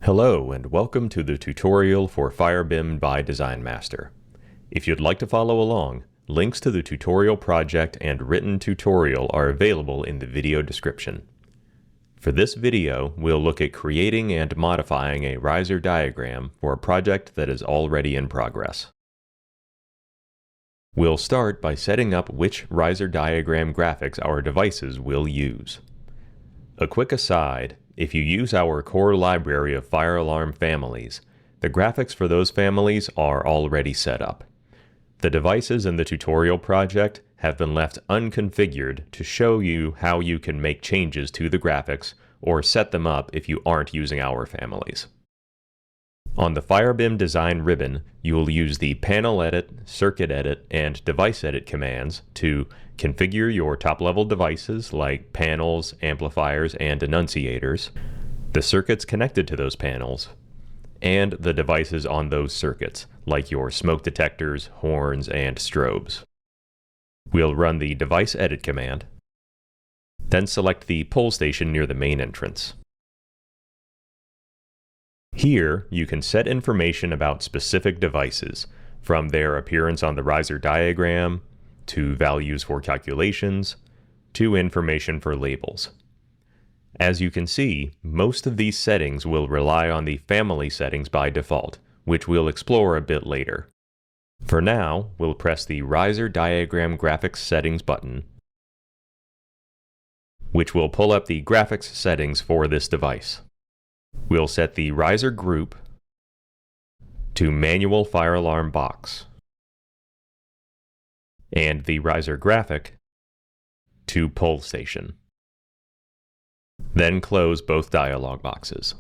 Hello and welcome to the tutorial for FireBIM by Design Master. If you'd like to follow along, links to the tutorial project and written tutorial are available in the video description. For this video, we'll look at creating and modifying a riser diagram for a project that is already in progress. We'll start by setting up which riser diagram graphics our devices will use. A quick aside, if you use our core library of fire alarm families, the graphics for those families are already set up. The devices in the tutorial project have been left unconfigured to show you how you can make changes to the graphics or set them up if you aren't using our families. On the FireBIM design ribbon, you will use the Panel Edit, Circuit Edit, and Device Edit commands to configure your top-level devices like panels, amplifiers, and annunciators, the circuits connected to those panels, and the devices on those circuits like your smoke detectors, horns, and strobes. We'll run the Device Edit command, then select the pole station near the main entrance. Here, you can set information about specific devices, from their appearance on the riser diagram, to values for calculations, to information for labels. As you can see, most of these settings will rely on the family settings by default, which we'll explore a bit later. For now, we'll press the Riser Diagram Graphics Settings button, which will pull up the graphics settings for this device. We'll set the riser group to Manual Fire Alarm Box and the riser graphic to Pole Station. Then close both dialog boxes.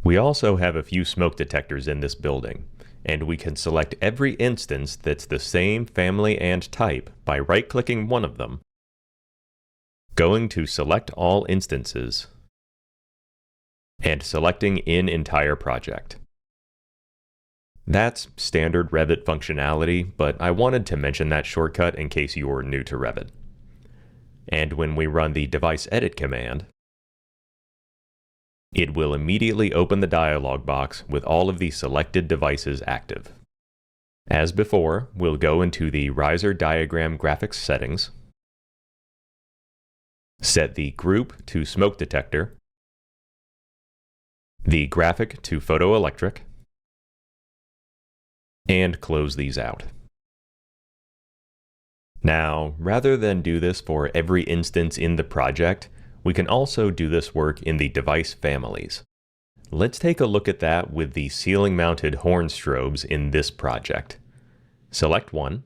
We also have a few smoke detectors in this building, and we can select every instance that's the same family and type by right-clicking one of them, going to Select All Instances, and selecting in Entire Project. That's standard Revit functionality, but I wanted to mention that shortcut in case you're new to Revit. And when we run the Device Edit command, it will immediately open the dialog box with all of the selected devices active. As before, we'll go into the Riser Diagram Graphics settings, set the group to Smoke Detector, the graphic to Photoelectric, and close these out. Now, rather than do this for every instance in the project, we can also do this work in the device families. Let's take a look at that with the ceiling-mounted horn strobes in this project. Select one,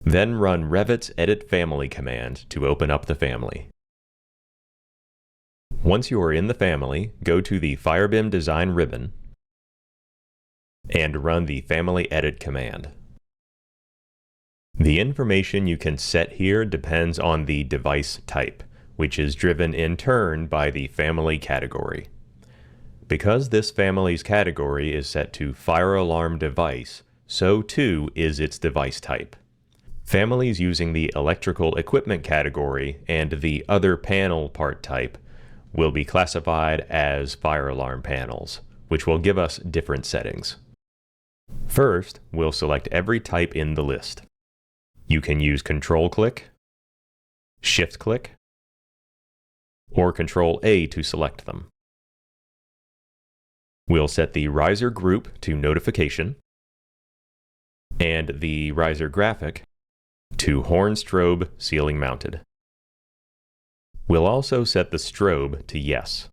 then run Revit's Edit Family command to open up the family. Once you are in the family, go to the FireBIM Design ribbon and run the Family Edit command. The information you can set here depends on the device type, which is driven in turn by the family category. Because this family's category is set to Fire Alarm Device, so too is its device type. Families using the Electrical Equipment category and the Other Panel part type will be classified as fire alarm panels, which will give us different settings. First, we'll select every type in the list. You can use Control-click, Shift-click, or Control-A to select them. We'll set the riser group to Notification and the riser graphic to Horn Strobe Ceiling Mounted. We'll also set the strobe to Yes.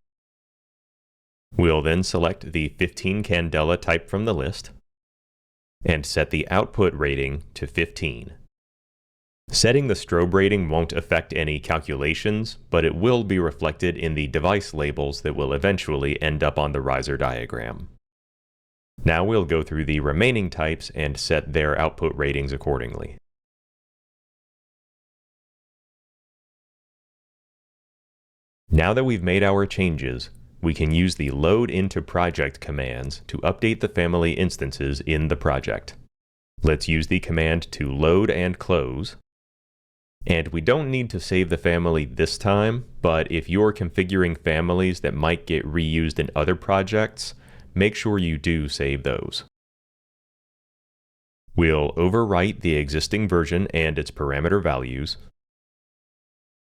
We'll then select the 15 candela type from the list and set the output rating to 15. Setting the strobe rating won't affect any calculations, but it will be reflected in the device labels that will eventually end up on the riser diagram. Now we'll go through the remaining types and set their output ratings accordingly. Now that we've made our changes, we can use the Load into Project commands to update the family instances in the project. Let's use the command to load and close And we don't need to save the family this time, but if you're configuring families that might get reused in other projects, make sure you do save those. We'll overwrite the existing version and its parameter values,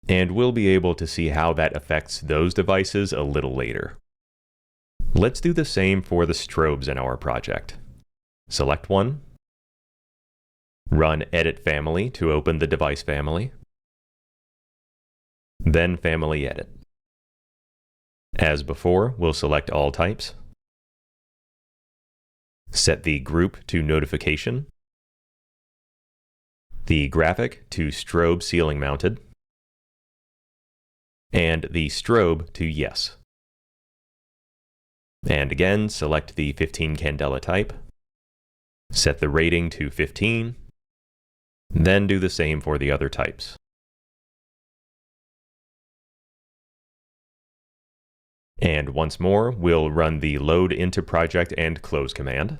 and we'll be able to see how that affects those devices a little later. Let's do the same for the strobes in our project. Select one, run Edit Family to open the device family, then Family Edit. As before, we'll select all types, set the group to Notification, the graphic to Strobe Ceiling Mounted, and the strobe to Yes. And again, select the 15 candela type, set the rating to 15, then do the same for the other types. And once more, we'll run the load into project and close command,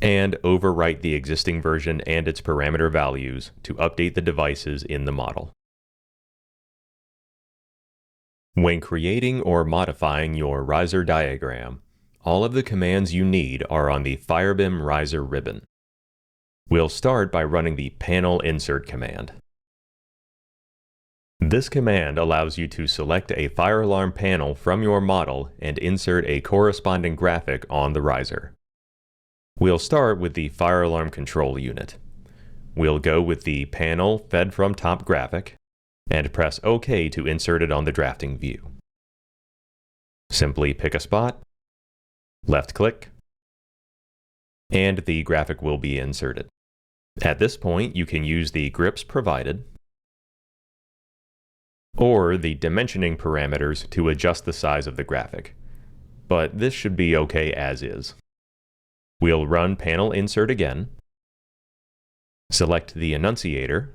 and overwrite the existing version and its parameter values to update the devices in the model. When creating or modifying your riser diagram, all of the commands you need are on the FireBIM riser ribbon. We'll start by running the panel insert command. This command allows you to select a fire alarm panel from your model and insert a corresponding graphic on the riser. We'll start with the fire alarm control unit. We'll go with the panel fed from top graphic, and press OK to insert it on the drafting view. Simply pick a spot, left-click, and the graphic will be inserted. At this point, you can use the grips provided, or the dimensioning parameters to adjust the size of the graphic, but this should be okay as is. We'll run panel insert again, select the annunciator,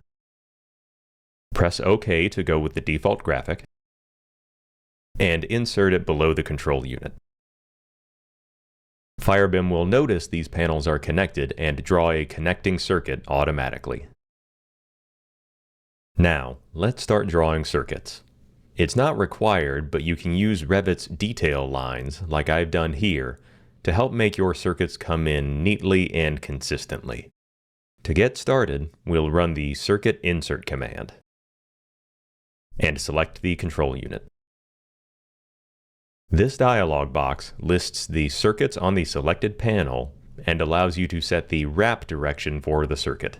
press OK to go with the default graphic, and insert it below the control unit. FireBIM will notice these panels are connected and draw a connecting circuit automatically. Now, let's start drawing circuits. It's not required, but you can use Revit's detail lines, like I've done here, to help make your circuits come in neatly and consistently. To get started, we'll run the Circuit Insert command, and select the control unit. This dialog box lists the circuits on the selected panel and allows you to set the wrap direction for the circuit.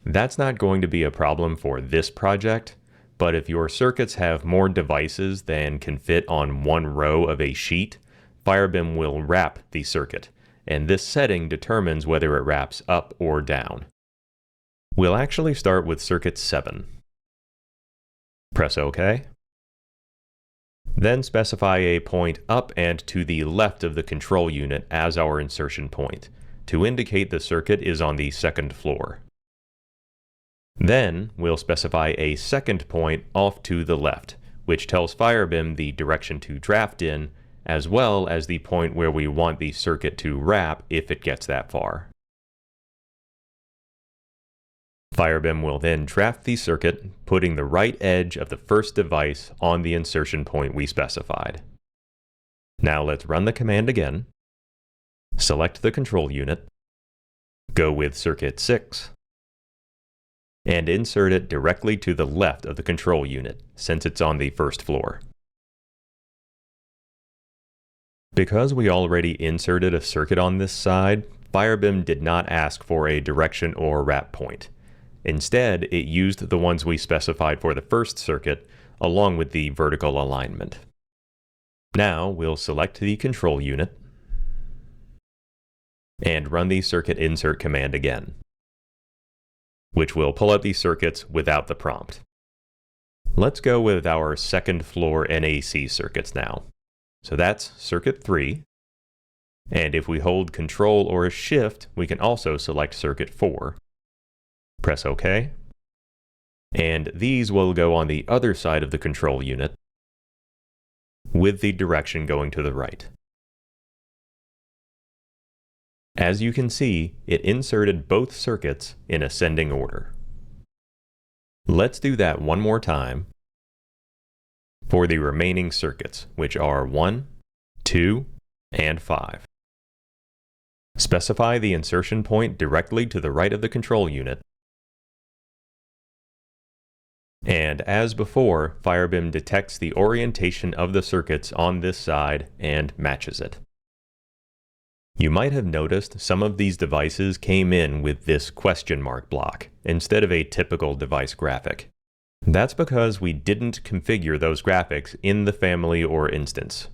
That's not going to be a problem for this project, but if your circuits have more devices than can fit on one row of a sheet, FireBIM will wrap the circuit, and this setting determines whether it wraps up or down. We'll actually start with circuit 7. Press OK. Then specify a point up and to the left of the control unit as our insertion point, to indicate the circuit is on the second floor. Then we'll specify a second point off to the left, which tells FireBIM the direction to draft in, as well as the point where we want the circuit to wrap if it gets that far. FireBIM will then draft the circuit, putting the right edge of the first device on the insertion point we specified. Now let's run the command again, select the control unit, go with circuit 6, and insert it directly to the left of the control unit, since it's on the first floor. Because we already inserted a circuit on this side, FireBIM did not ask for a direction or wrap point. Instead, it used the ones we specified for the first circuit, along with the vertical alignment. Now we'll select the control unit and run the circuit insert command again, which will pull up these circuits without the prompt. Let's go with our second floor NAC circuits now. So that's circuit 3. And if we hold Control or Shift, we can also select circuit 4. Press OK. And these will go on the other side of the control unit, with the direction going to the right. As you can see, it inserted both circuits in ascending order. Let's do that one more time for the remaining circuits, which are 1, 2, and 5. Specify the insertion point directly to the right of the control unit. And as before, FireBIM detects the orientation of the circuits on this side and matches it. You might have noticed some of these devices came in with this question mark block instead of a typical device graphic. That's because we didn't configure those graphics in the family or instance.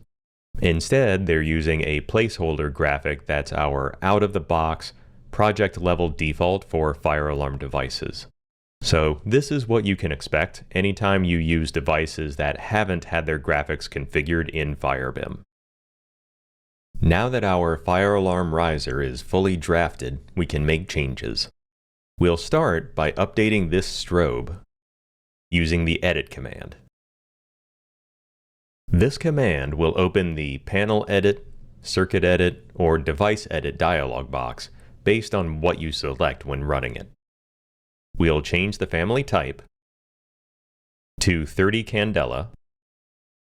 Instead, they're using a placeholder graphic that's our out-of-the-box, project-level default for fire alarm devices. So this is what you can expect anytime you use devices that haven't had their graphics configured in FireBIM. Now that our fire alarm riser is fully drafted, we can make changes. We'll start by updating this strobe using the edit command. This command will open the panel edit, circuit edit, or device edit dialog box based on what you select when running it. We'll change the family type to 30 candela,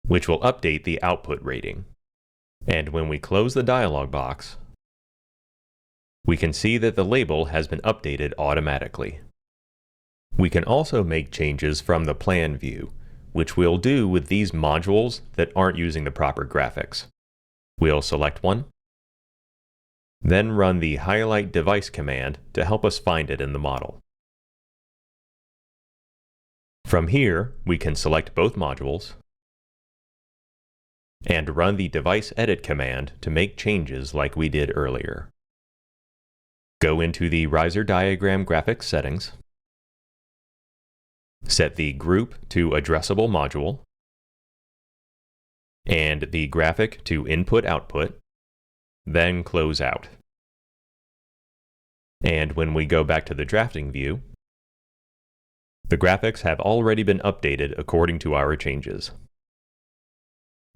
which will update the output rating. And when we close the dialog box, we can see that the label has been updated automatically. We can also make changes from the plan view, which we'll do with these modules that aren't using the proper graphics. We'll select one, then run the highlight device command to help us find it in the model. From here, we can select both modules and run the device edit command to make changes like we did earlier. Go into the riser diagram graphics settings, set the group to addressable module, and the graphic to input-output, then close out. And when we go back to the drafting view, the graphics have already been updated according to our changes.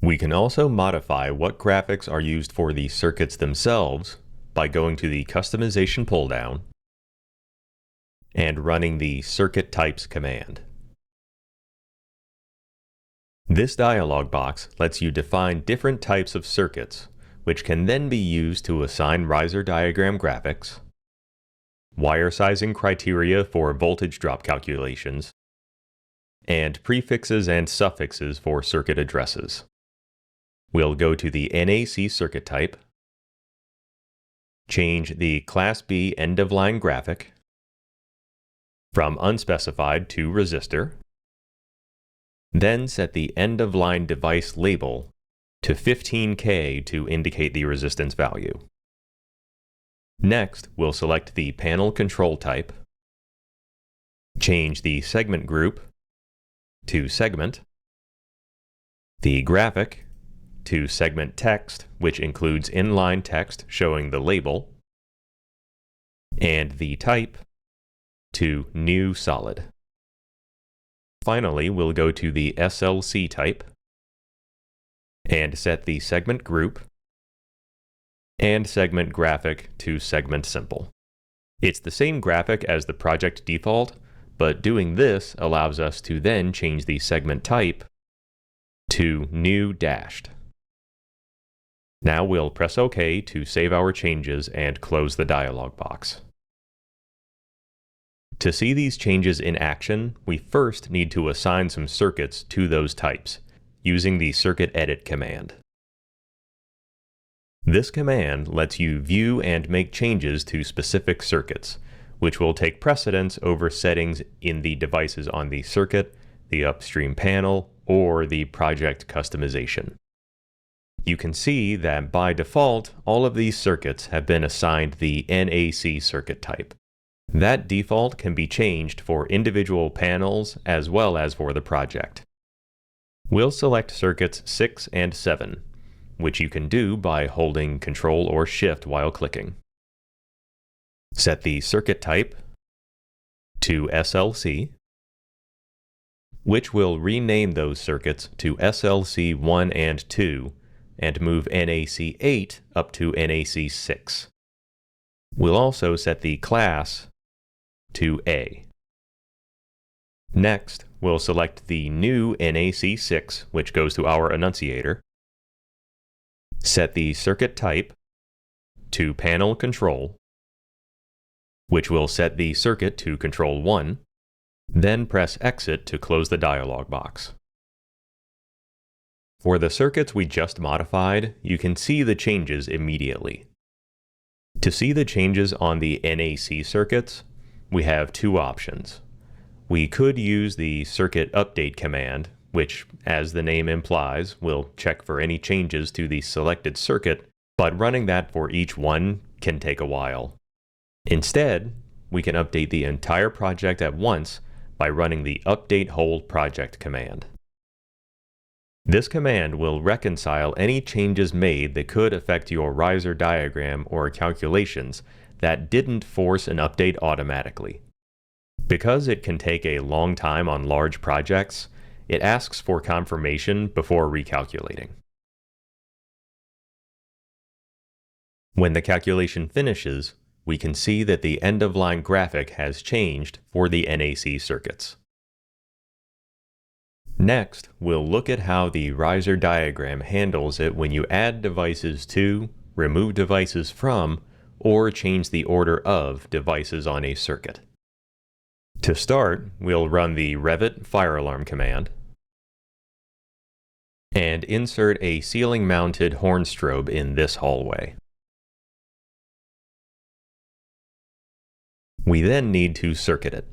We can also modify what graphics are used for the circuits themselves by going to the Customization pull-down and running the Circuit Types command. This dialog box lets you define different types of circuits, which can then be used to assign riser diagram graphics, wire sizing criteria for voltage drop calculations, and prefixes and suffixes for circuit addresses. We'll go to the NAC circuit type, change the Class B end-of-line graphic from unspecified to resistor, then set the end-of-line device label to 15K to indicate the resistance value. Next, we'll select the panel control type, change the segment group to segment, the graphic to segment text, which includes inline text showing the label, and the type to new solid. Finally, we'll go to the SLC type and set the segment group and segment graphic to segment simple. It's the same graphic as the project default, but doing this allows us to then change the segment type to new dashed. Now we'll press OK to save our changes and close the dialog box. To see these changes in action, we first need to assign some circuits to those types using the Circuit Edit command. This command lets you view and make changes to specific circuits, which will take precedence over settings in the devices on the circuit, the upstream panel, or the project customization. You can see that by default, all of these circuits have been assigned the NAC circuit type. That default can be changed for individual panels as well as for the project. We'll select circuits 6 and 7, which you can do by holding Ctrl or Shift while clicking. Set the circuit type to SLC, which will rename those circuits to SLC 1 and 2 and move NAC 8 up to NAC 6. We'll also set the class to A. Next, we'll select the new NAC6, which goes to our annunciator. Set the circuit type to panel control, which will set the circuit to control 1, then press exit to close the dialog box. For the circuits we just modified, you can see the changes immediately. To see the changes on the NAC circuits, we have two options. We could use the circuit update command, which, as the name implies, will check for any changes to the selected circuit, but running that for each one can take a while. Instead, we can update the entire project at once by running the update whole project command. This command will reconcile any changes made that could affect your riser diagram or calculations that didn't force an update automatically. Because it can take a long time on large projects, it asks for confirmation before recalculating. When the calculation finishes, we can see that the end-of-line graphic has changed for the NAC circuits. Next, we'll look at how the riser diagram handles it when you add devices to, remove devices from, or change the order of devices on a circuit. To start, we'll run the Revit fire alarm command and insert a ceiling-mounted horn strobe in this hallway. We then need to circuit it.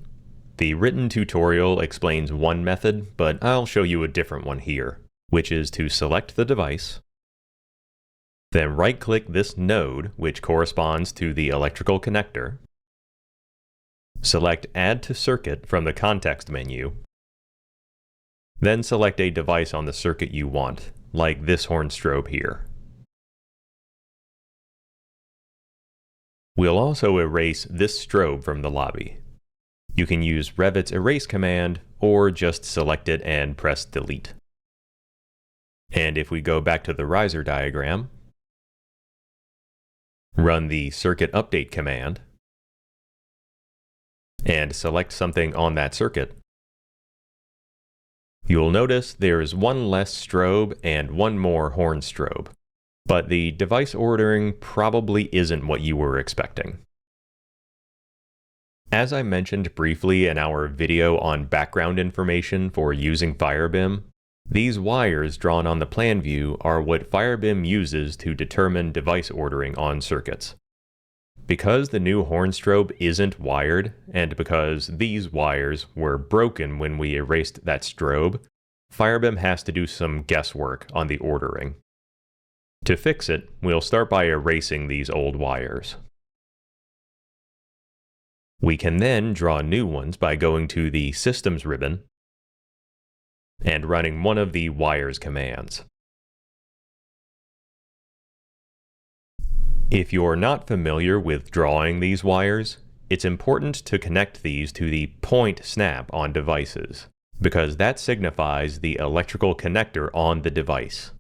The written tutorial explains one method, but I'll show you a different one here, which is to select the device, then right-click this node, which corresponds to the electrical connector, select Add to Circuit from the context menu, then select a device on the circuit you want, like this horn strobe here. We'll also erase this strobe from the lobby. You can use Revit's erase command, or just select it and press delete. And if we go back to the riser diagram, run the circuit update command, and select something on that circuit, you'll notice there is one less strobe and one more horn strobe. But the device ordering probably isn't what you were expecting. As I mentioned briefly in our video on background information for using FireBIM, these wires drawn on the plan view are what FireBIM uses to determine device ordering on circuits. Because the new horn strobe isn't wired, and because these wires were broken when we erased that strobe, FireBIM has to do some guesswork on the ordering. To fix it, we'll start by erasing these old wires. We can then draw new ones by going to the Systems ribbon and running one of the wires commands. If you're not familiar with drawing these wires, it's important to connect these to the point snap on devices, because that signifies the electrical connector on the device.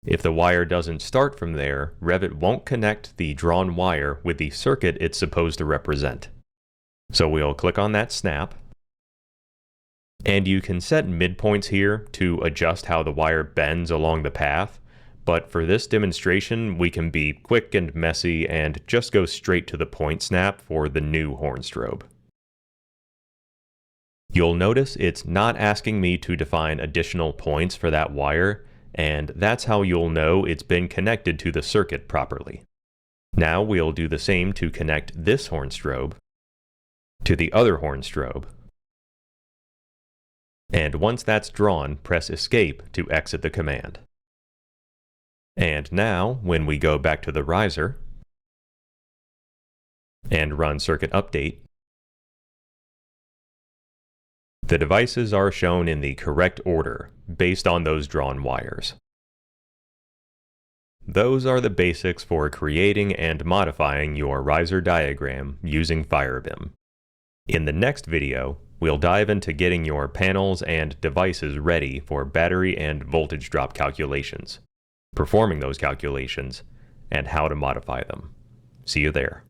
If the wire doesn't start from there, Revit won't connect the drawn wire with the circuit it's supposed to represent. So we'll click on that snap, and you can set midpoints here to adjust how the wire bends along the path, but for this demonstration we can be quick and messy and just go straight to the point snap for the new horn strobe. You'll notice it's not asking me to define additional points for that wire, and that's how you'll know it's been connected to the circuit properly. Now we'll do the same to connect this horn strobe to the other horn strobe. And once that's drawn, press Escape to exit the command. And now, when we go back to the riser and run Circuit Update, the devices are shown in the correct order based on those drawn wires. Those are the basics for creating and modifying your riser diagram using FireBIM. In the next video, we'll dive into getting your panels and devices ready for battery and voltage drop calculations, performing those calculations, and how to modify them. See you there.